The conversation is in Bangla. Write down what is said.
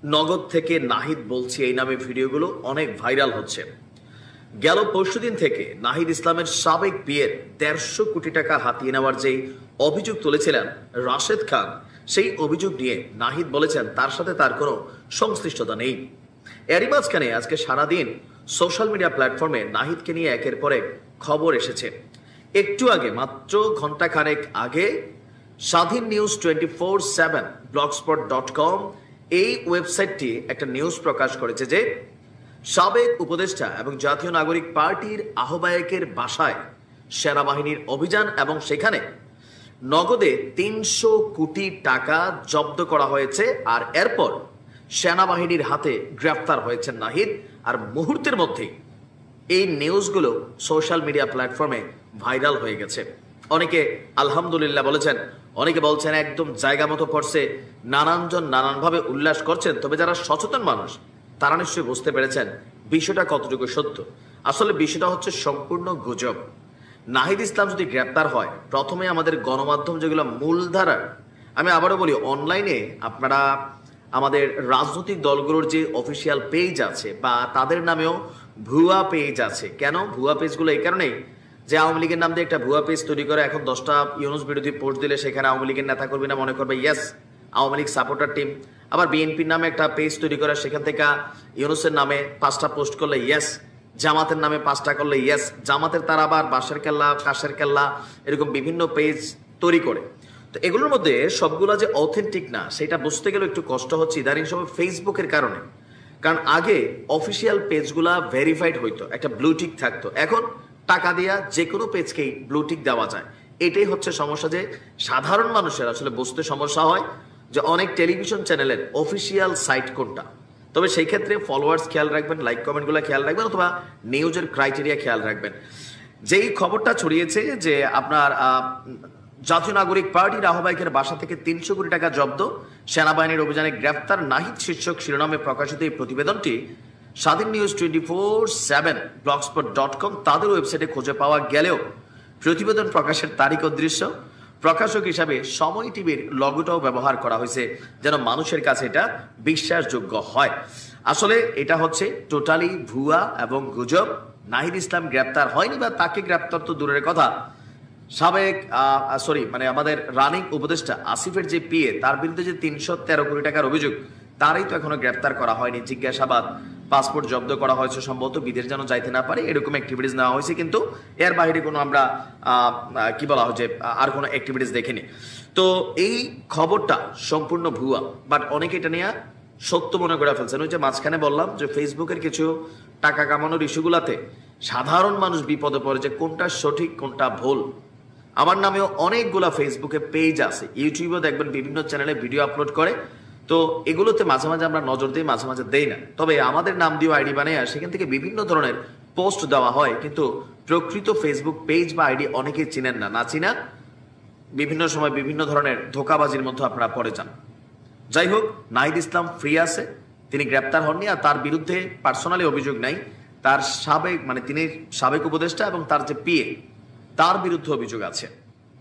নগদ থেকে নাহিদ বলছি এই নামে ভিডিওগুলো অনেক ভাইরাল হচ্ছে। গেল পরশুদিন থেকে নাহিদ ইসলামের সাবেক বিয়ের 150 কোটি টাকা হাতিয়ে নেওয়ার যে অভিযোগ তুলেছিলেন রাশেদ খান, সেই অভিযোগ নিয়ে নাহিদ বলেছেন তার সাথে তার কোনো সংশ্লিষ্টতা নেই। এরই মাঝখানে আজকে সারাদিন সোশ্যাল মিডিয়া প্ল্যাটফর্মে নাহিদকে নিয়ে একের পর এক খবর এসেছে। একটু আগে, মাত্র ঘন্টা খানেক আগে, স্বাধীন নিউজ 24/7 blogspot.com এই ওয়েবসাইটটি একটা নিউজ প্রকাশ করেছে যে সাবেক উপদেষ্টা এবং জাতীয় নাগরিক পার্টির আহ্বায়কের বাসায় সেনাবাহিনীর অভিযান এবং সেখানে নগদে 300 কোটি টাকা জব্দ করা হয়েছে। আর এরপর সেনাবাহিনীর হাতে গ্রেফতার হয়েছেন নাহিদ। আর মুহূর্তের মধ্যেই এই নিউজগুলো সোশ্যাল মিডিয়া প্ল্যাটফর্মে ভাইরাল হয়ে গেছে। অনেকে আলহামদুলিল্লাহ বলেছেন, অনেকে বলছেন একদম জায়গা মতো পড়ছে, নানানজন নানানভাবে উল্লাস করছেন। তবে যারা সচেতন মানুষ তারা নিশ্চয়ই বুঝতে পেরেছেন বিষয়টা কতটুকু সত্য। আসলে বিষয়টা হচ্ছে সম্পূর্ণ গুজব। নাহিদ ইসলাম যদি গ্রেপ্তার হয়, প্রথমে আমাদের গণমাধ্যম যেগুলো মূলধারার, আমি আবারও বলি, অনলাইনে আপনারা আমাদের রাজনৈতিক দলগুলোর যে অফিসিয়াল পেজ আছে বা তাদের নামেও ভুয়া পেজ আছে। কেন ভুয়া পেজগুলো? এই কারণেই যে আওয়ামী লীগের নাম দিয়ে একটা ভুয়া পেজ তৈরি করে এখন 10টা ইউনুস বিরোধী পোস্ট দিলে সেখানে আওয়ামী লীগের নেতা কর্মীরা মনে করবে yes Awami League supporter team. আবার বিএনপির নামে একটা পেজ তৈরি করে সেখান থেকে ইউনুসের নামে 5টা পোস্ট করলে ইয়েস, জামাতের নামে 5টা করলে ইয়েস, জামাতের তারা আবার বাঁশের কেল্লা, কাশের কেল্লা, এরকম বিভিন্ন পেজ তৈরি করে। তো এগুলোর মধ্যে সবগুলো যে অথেন্টিক না সেটা বুঝতে গেলে একটু কষ্ট হচ্ছে ইদানিং সময় ফেসবুকের কারণে। কারণ আগে অফিসিয়াল পেজগুলা ভেরিফাইড হইতো, একটা ব্লু টিক থাকতো। এখন টাকা দিয়া যে কোনো পেজকেই ব্লু টিক দেওয়া যায়। এটাই হচ্ছে সমস্যা, যে সাধারণ মানুষের আসলে বুঝতে সমস্যা হয় যে অনেক টেলিভিশন চ্যানেলের অফিসিয়াল সাইট কোনটা। তবে সেই ক্ষেত্রে ফলোয়ার্স খেয়াল রাখবেন, লাইক কমেন্টগুলো খেয়াল রাখবেন, অথবা নিউজের ক্রাইটেরিয়া খেয়াল রাখবেন। যেই খবরটা ছড়িয়েছে যে আপনার জাতীয় নাগরিক পার্টির আহ্বায়কের বাসা থেকে 300 কোটি টাকা জব্দ, সেনাবাহিনীর অভিযানে গ্রেফতার নাহিদ শীর্ষক শিরোনামে প্রকাশিত এই প্রতিবেদনটি স্বাধীন নিউজ 24/7 blogspot.com তাদের ওয়েবসাইটে খুঁজে পাওয়া গেলেও প্রতিবেদন প্রকাশের তারিখ অদৃশ্য। প্রকাশক হিসাবে সময় টিভির লগোটাও ব্যবহার করা হয়েছে যেন মানুষের কাছে এটা বিশ্বাসযোগ্য হয়। আসলে এটা হচ্ছে টোটালি ভুয়া এবং গুজব। নাহিদ ইসলাম গ্রেপ্তার হয়নি, বা তাকে গ্রেপ্তার তো দূরের কথা, সাবেক আমাদের রানিং উপদেষ্টা আসিফের যে পিএ, তার বিরুদ্ধে যে 313 কোটি টাকার অভিযোগ, তারই তো এখনো গ্রেপ্তার করা হয়নি। জিজ্ঞাসাবাদ, পাসপোর্ট জব্দ করা হয়েছে, সম্ভবত বিদেশ যেন যাইতে না পারে এরকম অ্যাক্টিভিটিস নেওয়া হয়েছে, কিন্তু এর বাইরে কোনো আমরা কি বলা হচ্ছে আর কোনো অ্যাক্টিভিটিস দেখিনি। তো এই খবরটা সম্পূর্ণ ভুয়া, বাট অনেকে এটা নিয়ে সত্য মনে করে ফেলছেন। ওই যে মাঝখানে বললাম যে ফেসবুকের কিছু টাকা কামানোর ইস্যুগুলাতে সাধারণ মানুষ বিপদে পড়ে যে কোনটা সঠিক কোনটা ভুল। আমার নামেও অনেকগুলা ফেসবুকে পেজ আছে, ইউটিউবেও দেখবেন বিভিন্ন চ্যানেলে ভিডিও আপলোড করে। তো এগুলোতে মাঝে মাঝে আমরা নজর দিই, মাঝে মাঝে দেই না। তবে আমাদের নাম দিয়ে আইডি বানিয়ে সেখান থেকে বিভিন্ন ধরনের পোস্ট দেওয়া হয়, কিন্তু প্রকৃত ফেসবুক পেজ বা আইডি অনেকেই চিনেন না, চিনা বিভিন্ন সময় বিভিন্ন ধরনের ধোঁকাবাজির মধ্যে আপনারা পড়ে যান। যাই হোক, নাহিদ ইসলাম ফ্রি আছে, তিনি গ্রেপ্তার হননি, আর তার বিরুদ্ধে পার্সোনালি অভিযোগ নাই। তার সাবেক তিনি সাবেক উপদেষ্টা এবং তার যে পিএ, তার বিরুদ্ধে অভিযোগ আছে।